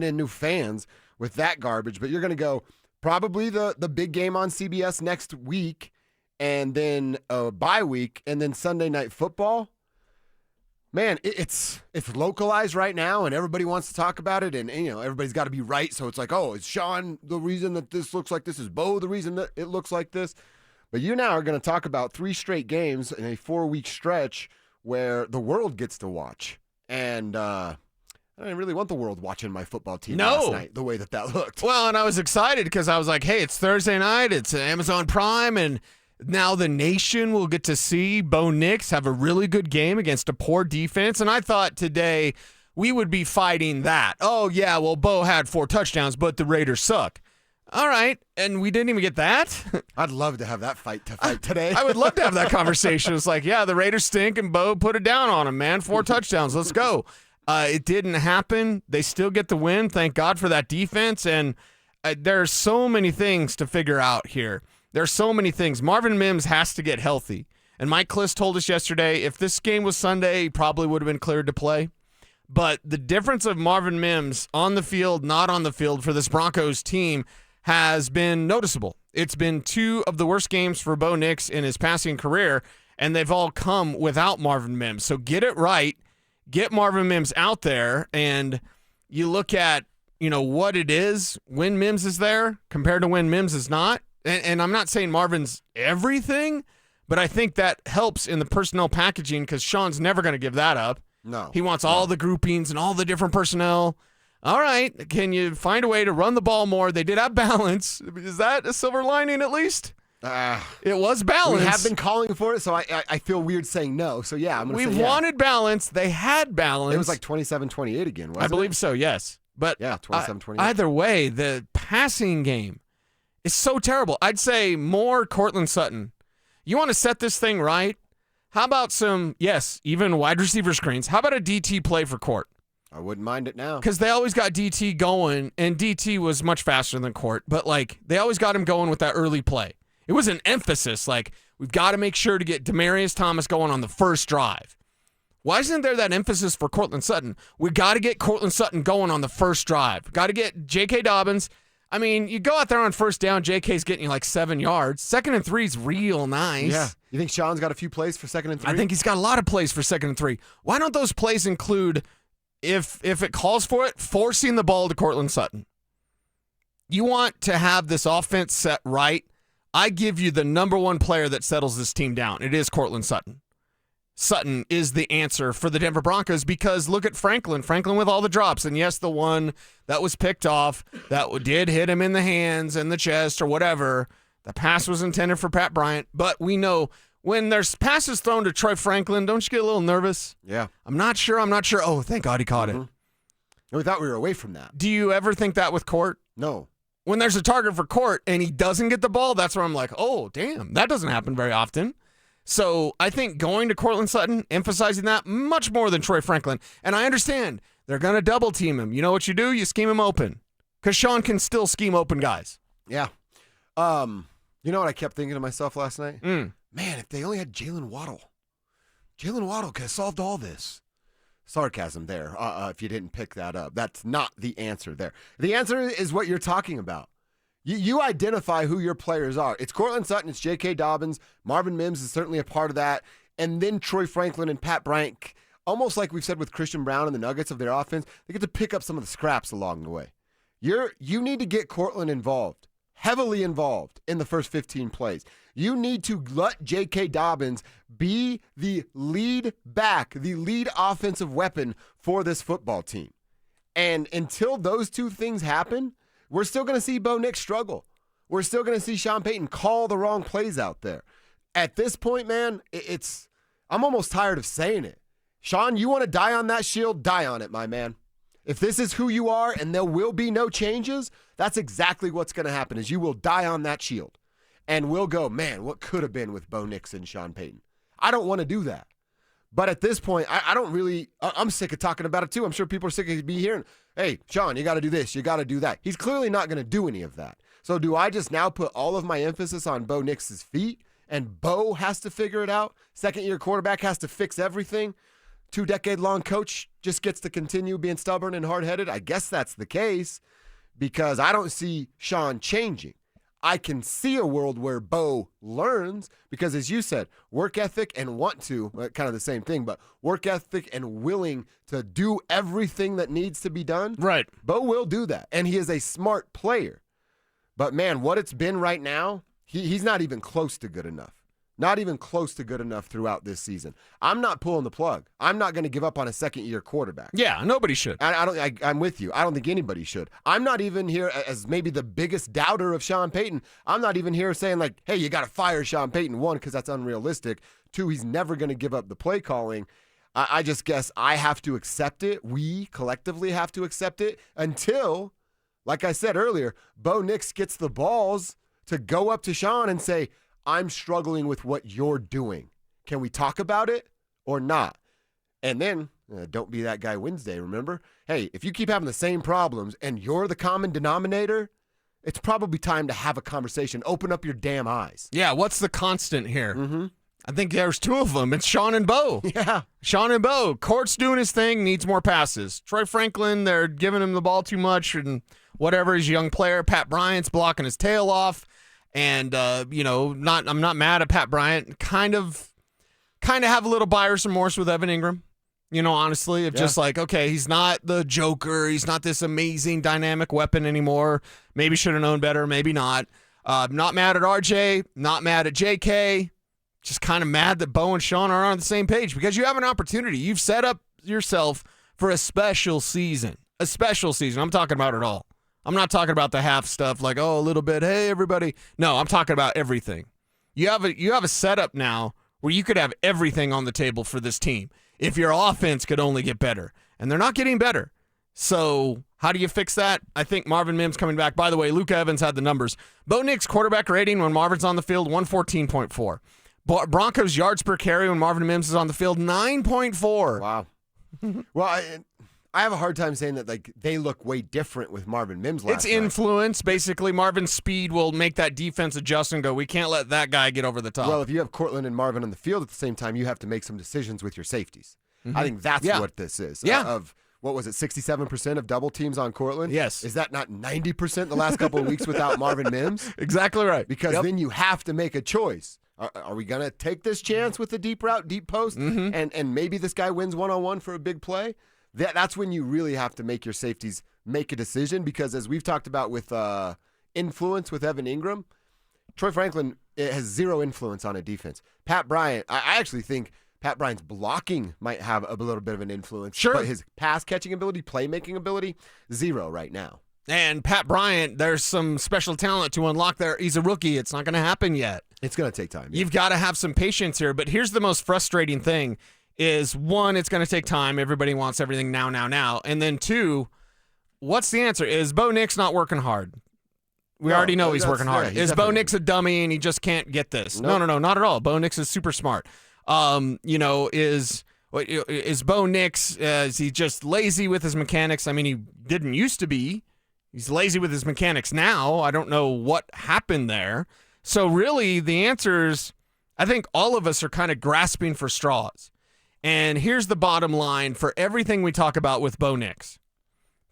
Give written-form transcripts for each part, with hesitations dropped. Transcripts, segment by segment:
in new fans with that garbage. But you're going to go probably the big game on CBS next week, and then a bye week, and then Sunday Night Football. Man, it's localized right now, and everybody wants to talk about it, and everybody's got to be right. So it's like, oh, is Sean the reason that this looks like this? Is Bo the reason that it looks like this? But you now are going to talk about 3 straight games in a 4-week stretch where the world gets to watch. And I didn't really want the world watching my football team last night, the way that looked. Well, and I was excited because I was like, hey, it's Thursday night, it's Amazon Prime, and now the nation will get to see Bo Nix have a really good game against a poor defense. And I thought today we would be fighting that. Oh, yeah, well, Bo had 4 touchdowns, but the Raiders suck. All right, and we didn't even get that? I'd love to have that fight today. I would love to have that conversation. It's like, yeah, the Raiders stink, and Bo put it down on him, man. 4 touchdowns, let's go. It didn't happen. They still get the win. Thank God for that defense. And there's so many things to figure out here. There's so many things. Marvin Mims has to get healthy. And Mike Kliss told us yesterday, if this game was Sunday, he probably would have been cleared to play. But the difference of Marvin Mims on the field, not on the field for this Broncos team has been noticeable. It's been 2 of the worst games for Bo Nix in his passing career, and they've all come without Marvin Mims. So get it right. Get Marvin Mims out there, and you look at, what it is when Mims is there compared to when Mims is not. And I'm not saying Marvin's everything, but I think that helps in the personnel packaging because Sean's never going to give that up. No. He wants all the groupings and all the different personnel. All right, can you find a way to run the ball more? They did have balance. Is that a silver lining at least? It was balance. We have been calling for it, so I feel weird saying no. So, yeah, I'm going to say We've wanted balance. They had balance. It was like 27-28 again, wasn't it? I believe so, yes. But yeah, 27-28. Either way, the passing game is so terrible. I'd say more Courtland Sutton. You want to set this thing right? How about even wide receiver screens? How about a DT play for Court? I wouldn't mind it now. Because they always got DT going, and DT was much faster than Court, but they always got him going with that early play. It was an emphasis, we've got to make sure to get Demaryius Thomas going on the first drive. Why isn't there that emphasis for Courtland Sutton? We got to get Courtland Sutton going on the first drive. Got to get J.K. Dobbins. I mean, you go out there on first down, J.K.'s getting you 7 yards. 2nd and 3 is real nice. Yeah. You think Sean's got a few plays for 2nd and 3? I think he's got a lot of plays for 2nd and 3. Why don't those plays include, if it calls for it, forcing the ball to Courtland Sutton? You want to have this offense set right. I give you the number 1 player that settles this team down. It is Courtland Sutton. Sutton is the answer for the Denver Broncos because look at Franklin. Franklin with all the drops. And yes, the one that was picked off that did hit him in the hands and the chest or whatever. The pass was intended for Pat Bryant. But we know when there's passes thrown to Troy Franklin, don't you get a little nervous? Yeah. I'm not sure. Oh, thank God he caught it. We thought we were away from that. Do you ever think that with Court? No. When there's a target for Court and he doesn't get the ball, that's where I'm like, oh, damn, that doesn't happen very often. So I think going to Courtland Sutton, emphasizing that much more than Troy Franklin. And I understand they're going to double team him. You know what you do? You scheme him open because Sean can still scheme open guys. Yeah. You know what I kept thinking to myself last night? Man, if they only had Jalen Waddle could have solved all this. Sarcasm there, if you didn't pick that up. That's not the answer there. The answer is what you're talking about. You identify who your players are. It's Courtland Sutton, it's J.K. Dobbins, Marvin Mims is certainly a part of that, and then Troy Franklin and Pat Bryant, almost like we've said with Christian Brown and the Nuggets of their offense, they get to pick up some of the scraps along the way. You need to get Courtland involved, heavily involved in the first 15 plays. You need to let J.K. Dobbins be the lead back, the lead offensive weapon for this football team. And until those 2 things happen, we're still going to see Bo Nix struggle. We're still going to see Sean Payton call the wrong plays out there. At this point, man, I'm almost tired of saying it. Sean, you want to die on that shield? Die on it, my man. If this is who you are and there will be no changes, that's exactly what's going to happen is you will die on that shield. And we'll go, man, what could have been with Bo Nix and Sean Payton? I don't want to do that. But at this point, I'm sick of talking about it too. I'm sure people are sick of me hearing, hey, Sean, you got to do this, you got to do that. He's clearly not going to do any of that. So do I just now put all of my emphasis on Bo Nix's feet and Bo has to figure it out? Second-year quarterback has to fix everything? 2-decade-long coach just gets to continue being stubborn and hard-headed? I guess that's the case because I don't see Sean changing. I can see a world where Bo learns because, as you said, work ethic and want to, kind of the same thing, but work ethic and willing to do everything that needs to be done. Right. Bo will do that, and he is a smart player. But, man, what it's been right now, he's not even close to good enough. Not even close to good enough throughout this season. I'm not pulling the plug. I'm not going to give up on a second-year quarterback. Yeah, nobody should. I'm with you. I don't think anybody should. I'm not even here as maybe the biggest doubter of Sean Payton. I'm not even here saying, like, hey, you got to fire Sean Payton. 1, because that's unrealistic. 2, he's never going to give up the play calling. I just guess I have to accept it. We collectively have to accept it until, like I said earlier, Bo Nix gets the balls to go up to Sean and say, I'm struggling with what you're doing. Can we talk about it or not? And then, don't be that guy Wednesday, remember? Hey, if you keep having the same problems and you're the common denominator, it's probably time to have a conversation. Open up your damn eyes. Yeah, what's the constant here? Mm-hmm. I think there's 2 of them. It's Sean and Bo. Yeah. Sean and Bo. Court's doing his thing, needs more passes. Troy Franklin, they're giving him the ball too much and whatever. He's a young player. Pat Bryant's blocking his tail off. And, I'm not mad at Pat Bryant. Kind of have a little buyer's remorse with Evan Ingram. Honestly, of just like, okay, he's not the Joker. He's not this amazing dynamic weapon anymore. Maybe should have known better. Maybe not. Not mad at RJ. Not mad at JK. Just kind of mad that Bo and Sean are on the same page because you have an opportunity. You've set up yourself for a special season. A special season. I'm talking about it all. I'm not talking about the half stuff like, oh, a little bit, hey, everybody. No, I'm talking about everything. You have a setup now where you could have everything on the table for this team if your offense could only get better. And they're not getting better. So how do you fix that? I think Marvin Mims coming back. By the way, Luke Evans had the numbers. Bo Nix quarterback rating when Marvin's on the field, 114.4. Broncos yards per carry when Marvin Mims is on the field, 9.4. Wow. Well, I have a hard time saying that like they look way different with Marvin Mims last night. It's influence. Basically, Marvin's speed will make that defense adjust and go, we can't let that guy get over the top. Well, if you have Courtland and Marvin on the field at the same time, you have to make some decisions with your safeties. Mm-hmm. I think that's what this is. Yeah. Of what was it, 67% of double teams on Courtland? Yes. Is that not 90% the last couple of weeks without Marvin Mims? Exactly right. Because then you have to make a choice. Are we going to take this chance with the deep route, deep post, and maybe this guy wins one-on-one for a big play? That's when you really have to make your safeties make a decision because as we've talked about with influence with Evan Ingram, Troy Franklin has zero influence on a defense. Pat Bryant, I actually think Pat Bryant's blocking might have a little bit of an influence. Sure. But his pass-catching ability, playmaking ability, zero right now. And Pat Bryant, there's some special talent to unlock there. He's a rookie. It's not going to happen yet. It's going to take time. You've got to have some patience here. But here's the most frustrating thing is, 1, it's going to take time. Everybody wants everything now. And then 2, what's the answer? Is Bo Nix not working his already know he's working hard. Is Bo Nix a dummy and he just can't get this? Nope. No, not at all. Bo Nix is super smart. Is Bo Nix, is he just lazy with his mechanics? I mean, he didn't used to be. He's lazy with his mechanics now. I don't know what happened there. So really, the answer is, I think all of us are kind of grasping for straws. And here's the bottom line for everything we talk about with Bo Nix.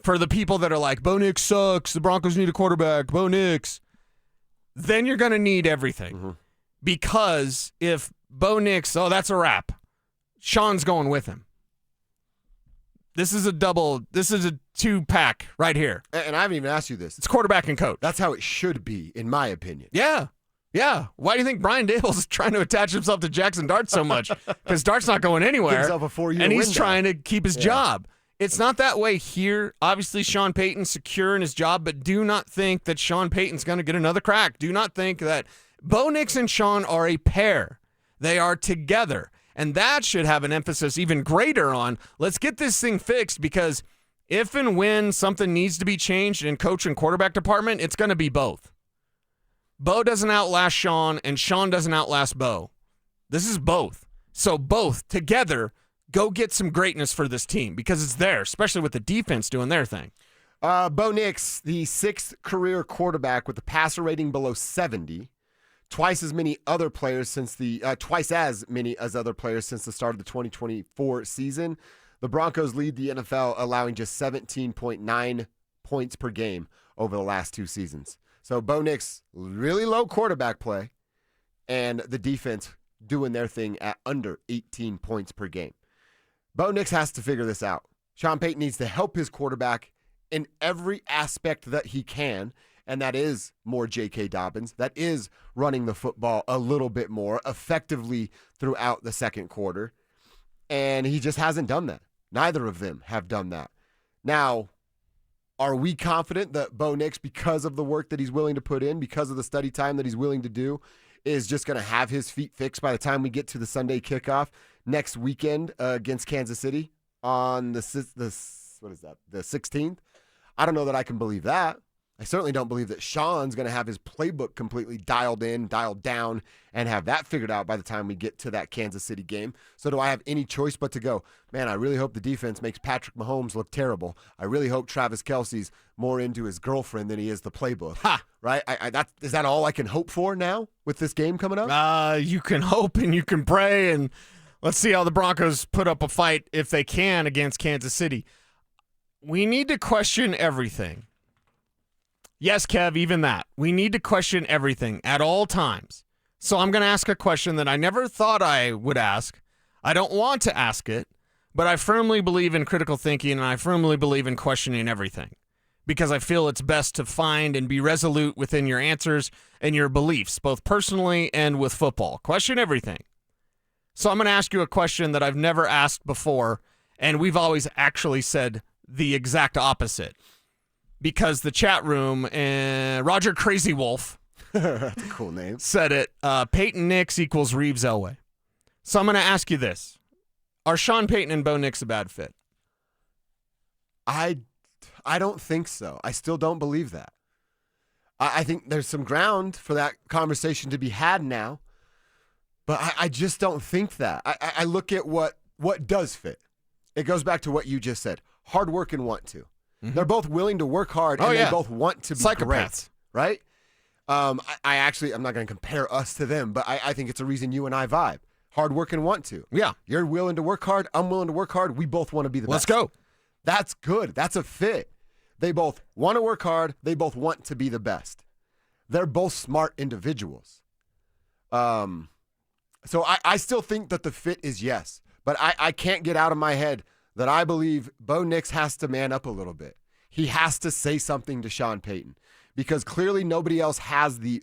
For the people that are like, Bo Nix sucks, the Broncos need a quarterback, Bo Nix, then you're going to need everything. Mm-hmm. Because if Bo Nix, that's a wrap, Sean's going with him. This is a 2-pack right here. And I haven't even asked you this. It's quarterback and coach. That's how it should be, in my opinion. Yeah. Why do you think Brian Dable's trying to attach himself to Jackson Dart so much? Because Dart's not going anywhere. Himself a 4-year and he's window. trying to keep his job. It's not that way here. Obviously, Sean Payton's secure in his job, but do not think that Sean Payton's going to get another crack. Do not think that Bo Nix and Sean are a pair. They are together. And that should have an emphasis even greater on, let's get this thing fixed, because if and when something needs to be changed in coach and quarterback department, it's going to be both. Bo doesn't outlast Sean, and Sean doesn't outlast Bo. This is both. So both together go get some greatness for this team because it's there, especially with the defense doing their thing. Bo Nix, the 6th career quarterback with a passer rating below 70 twice as many other players twice as many as other players since the start of the 2024 season. The Broncos lead the NFL, allowing just 17.9 points per game over the last 2 seasons. So Bo Nix, really low quarterback play, and the defense doing their thing at under 18 points per game. Bo Nix has to figure this out. Sean Payton needs to help his quarterback in every aspect that he can, and that is more J.K. Dobbins. That is running the football a little bit more effectively throughout the second quarter, and he just hasn't done that. Neither of them have done that. Now, are we confident that Bo Nix, because of the work that he's willing to put in, because of the study time that he's willing to do, is just going to have his feet fixed by the time we get to the Sunday kickoff next weekend against Kansas City on the 16th? I don't know that I can believe that. I certainly don't believe that Sean's going to have his playbook completely dialed in, dialed down, and have that figured out by the time we get to that Kansas City game. So do I have any choice but to go, man, I really hope the defense makes Patrick Mahomes look terrible. I really hope Travis Kelce's more into his girlfriend than he is the playbook. Ha! Right? Is that all I can hope for now with this game coming up? You can hope and you can pray, and let's see how the Broncos put up a fight, if they can, against Kansas City. We need to question everything. Yes, Kev, even that. We need to question everything at all times. So I'm going to ask a question that I never thought I would ask. I don't want to ask it, but I firmly believe in critical thinking, and I firmly believe in questioning everything because I feel it's best to find and be resolute within your answers and your beliefs, both personally and with football. Question everything. So I'm going to ask you a question that I've never asked before, and we've always actually said the exact opposite. Because the chat room, Roger Crazy Wolf, that's a cool name, said it, Peyton Nix equals Reeves Elway. So I'm going to ask you this. Are Sean Payton and Bo Nix a bad fit? I don't think so. I still don't believe that. I think there's some ground for that conversation to be had now, but I just don't think that. I look at what does fit. It goes back to what you just said. Hard work and want to. They're both willing to work hard, and they both want to be psychopaths, great, right? I'm not going to compare us to them, but I think it's a reason you and I vibe. Hard work and want to. Yeah. You're willing to work hard. I'm willing to work hard. We both want to be the best. Let's go. That's good. That's a fit. They both want to work hard. They both want to be the best. They're both smart individuals. So I still think that the fit is yes, but I can't get out of my head that I believe Bo Nix has to man up a little bit. He has to say something to Sean Payton because clearly nobody else has the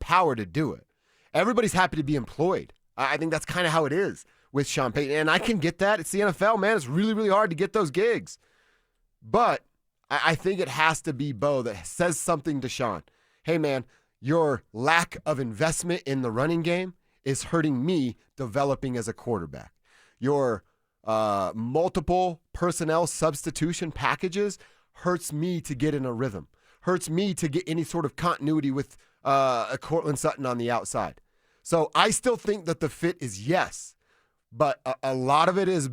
power to do it. Everybody's happy to be employed. I think that's kind of how it is with Sean Payton, and I can get that. It's the NFL, man. It's really, really hard to get those gigs. But I think it has to be Bo that says something to Sean. Hey, man, your lack of investment in the running game is hurting me developing as a quarterback. Your multiple personnel substitution packages hurts me to get in a rhythm, hurts me to get any sort of continuity with a Courtland Sutton on the outside. So I still think that the fit is yes, but a lot of it is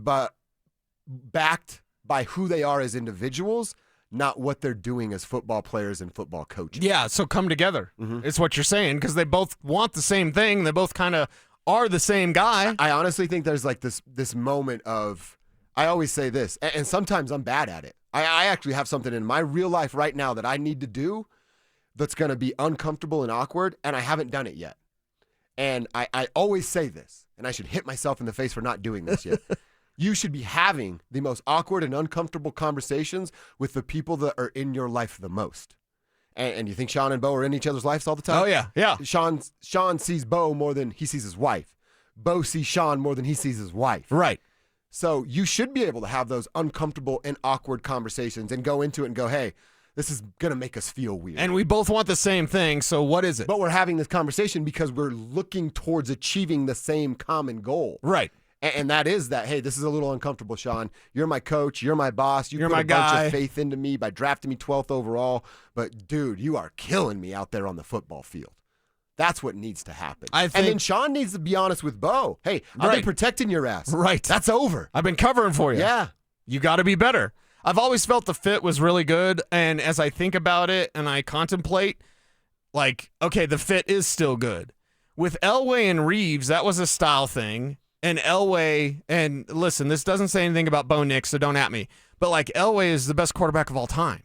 backed by who they are as individuals, not what they're doing as football players and football coaches. Yeah, so come together. It's what you're saying, because they both want the same thing. They both kind of are the same guy. I honestly think there's like this moment of, I always say this, and sometimes I'm bad at it. I actually have something in my real life right now that I need to do that's going to be uncomfortable and awkward, and I haven't done it yet. And I always say this, and I should hit myself in the face for not doing this yet. You should be having the most awkward and uncomfortable conversations with the people that are in your life the most. And you think Sean and Bo are in each other's lives all the time? Oh, yeah, yeah. Sean sees Bo more than he sees his wife. Bo sees Sean more than he sees his wife. Right. So you should be able to have those uncomfortable and awkward conversations and go into it and go, hey, this is going to make us feel weird. And we both want the same thing, so what is it? But we're having this conversation because we're looking towards achieving the same common goal. Right. And that is that, hey, this is a little uncomfortable, Sean. You're my coach. You're my boss. You You're put my a bunch guy. of faith into me by drafting me 12th overall. But, dude, you are killing me out there on the football field. That's what needs to happen. And then Sean needs to be honest with Bo. Hey, I've been protecting your ass. Right. That's over. I've been covering for you. Yeah. You got to be better. I've always felt the fit was really good. And as I think about it and I contemplate, like, okay, the fit is still good. With Elway and Reeves, that was a style thing. And Elway, and listen, this doesn't say anything about Bo Nix, so don't at me. But like Elway is the best quarterback of all time.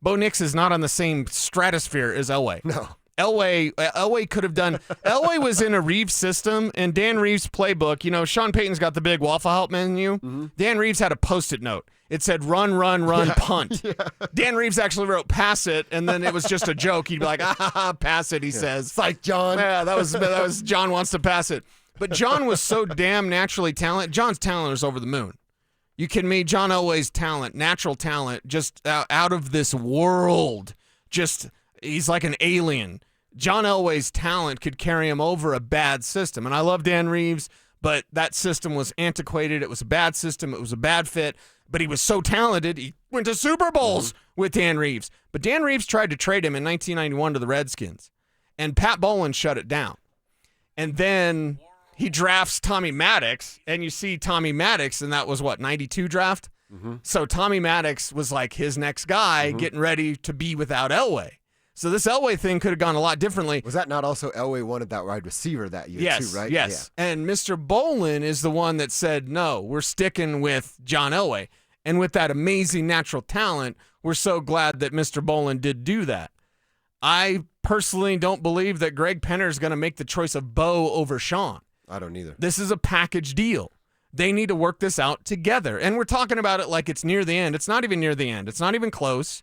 Bo Nix is not on the same stratosphere as Elway. No. Elway could have done. Elway was in a Reeves system, and Dan Reeves' playbook. You know, Sean Payton's got the big Waffle Help menu. Mm-hmm. Dan Reeves had a Post-it note. It said run, punt. Yeah. Dan Reeves actually wrote pass it, and then it was just a joke. He'd be like, pass it, he says. It's like John. Yeah, that was John wants to pass it. But John was so damn naturally talented. John's talent is over the moon. You kidding me? John Elway's talent, natural talent, just out of this world. Just, he's like an alien. John Elway's talent could carry him over a bad system. And I love Dan Reeves, but that system was antiquated. It was a bad system. It was a bad fit. But he was so talented, he went to Super Bowls with Dan Reeves. But Dan Reeves tried to trade him in 1991 to the Redskins. And Pat Bowlen shut it down. And then he drafts Tommy Maddox, and you see Tommy Maddox, and that was, 92 draft? Mm-hmm. So Tommy Maddox was like his next guy getting ready to be without Elway. So this Elway thing could have gone a lot differently. Was that not also Elway wanted that wide receiver that year too, right? Yes. Yeah. And Mr. Bowlen is the one that said, no, we're sticking with John Elway. And with that amazing natural talent, we're so glad that Mr. Bowlen did do that. I personally don't believe that Greg Penner is going to make the choice of Bo over Sean. I don't either. This is a package deal. They need to work this out together. And we're talking about it like it's near the end. It's not even near the end. It's not even close.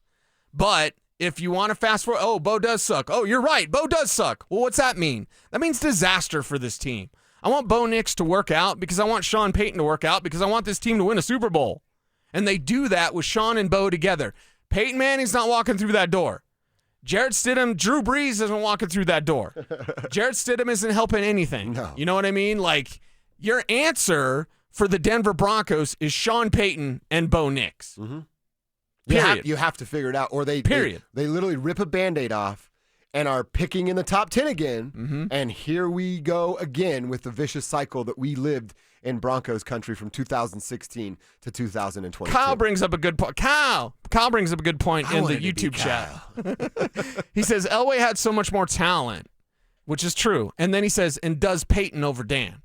But if you want to fast forward, Bo does suck. Oh, you're right. Bo does suck. Well, what's that mean? That means disaster for this team. I want Bo Nix to work out because I want Sean Payton to work out because I want this team to win a Super Bowl. And they do that with Sean and Bo together. Peyton Manning's not walking through that door. Jarrett Stidham, Drew Brees isn't walking through that door. Jarrett Stidham isn't helping anything. No. You know what I mean? Like, your answer for the Denver Broncos is Sean Payton and Bo Nix. Mm-hmm. Period. You have to figure it out, or they literally rip a Band-Aid off and are picking in the top 10 again, and here we go again with the vicious cycle that we lived in Broncos country from 2016 to 2022. Kyle brings up a good point. Kyle brings up a good point in the YouTube chat. He says Elway had so much more talent, which is true. And then he says, and does Payton over Dan?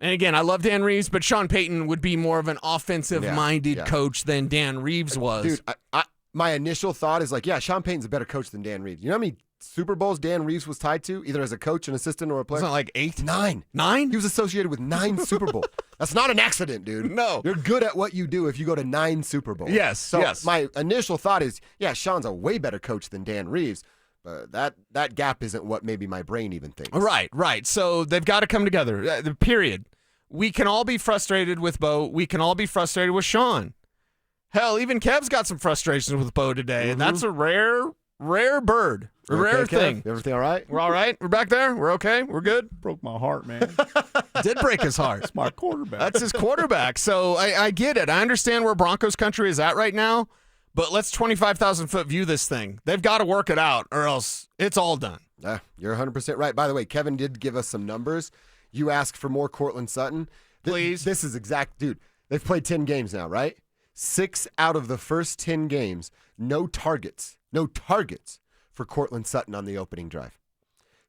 And again, I love Dan Reeves, but Sean Payton would be more of an offensive-minded coach than Dan Reeves was. Dude, my initial thought is like, yeah, Sean Payton's a better coach than Dan Reeves. You know how many Super Bowls Dan Reeves was tied to, either as a coach, an assistant, or a player? Wasn't it like 8? 9. 9? He was associated with 9 Super Bowls. That's not an accident, dude. No. You're good at what you do if you go to 9 Super Bowls. Yes, so yes. My initial thought is, yeah, Sean's a way better coach than Dan Reeves. That gap isn't what maybe my brain even thinks. Right. So they've got to come together, period. We can all be frustrated with Bo. We can all be frustrated with Sean. Hell, even Kev's got some frustrations with Bo today, and that's a rare bird. A rare thing. Everything all right? We're all right? We're back there? We're okay? We're good? Broke my heart, man. Did break his heart. It's my quarterback. That's his quarterback. So I get it. I understand where Broncos country is at right now, but let's 25,000-foot view this thing. They've got to work it out, or else it's all done. You're 100% right. By the way, Kevin did give us some numbers. You asked for more Courtland Sutton. Please. This is exact. Dude, they've played 10 games now, right? 6 out of the first 10 games, no targets for Courtland Sutton on the opening drive.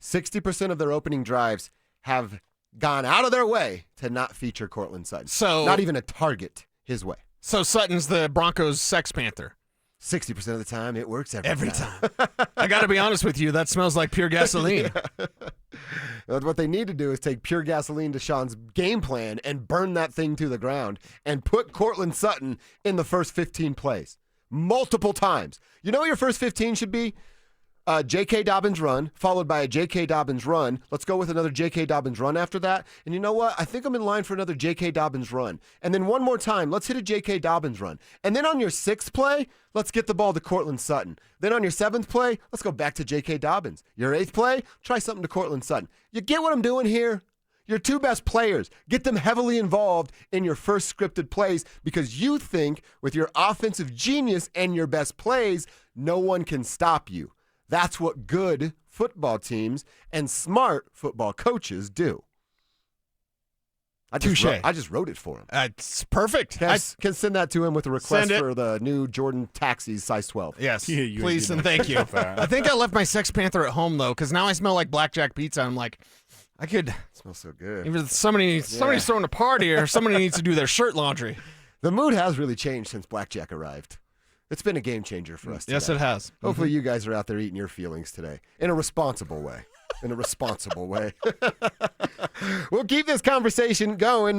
60% of their opening drives have gone out of their way to not feature Courtland Sutton. So not even a target his way. So Sutton's the Broncos' Sex Panther. 60% of the time, it works every time. I got to be honest with you. That smells like pure gasoline. Yeah. What they need to do is take pure gasoline to Sean's game plan and burn that thing to the ground and put Courtland Sutton in the first 15 plays multiple times. You know what your first 15 should be? J.K. Dobbins run, followed by a J.K. Dobbins run. Let's go with another J.K. Dobbins run after that. And you know what? I think I'm in line for another J.K. Dobbins run. And then one more time, let's hit a J.K. Dobbins run. And then on your 6th play, let's get the ball to Courtland Sutton. Then on your 7th play, let's go back to J.K. Dobbins. Your 8th play, try something to Courtland Sutton. You get what I'm doing here? Your 2 best players, get them heavily involved in your first scripted plays because you think with your offensive genius and your best plays, no one can stop you. That's what good football teams and smart football coaches do. I just wrote it for him. It's perfect. Can send that to him with a request Send it. for the new Jordan taxis size 12. Yes, You please ain't and getting thank you. I think I left my Sex Panther at home though, because now I smell like blackjack pizza. I'm like, I could. It smells so good. Either somebody's throwing a party, or somebody needs to do their shirt laundry. The mood has really changed since blackjack arrived. It's been a game changer for us today. Yes, it has. Hopefully you guys are out there eating your feelings today in a responsible way. We'll keep this conversation going.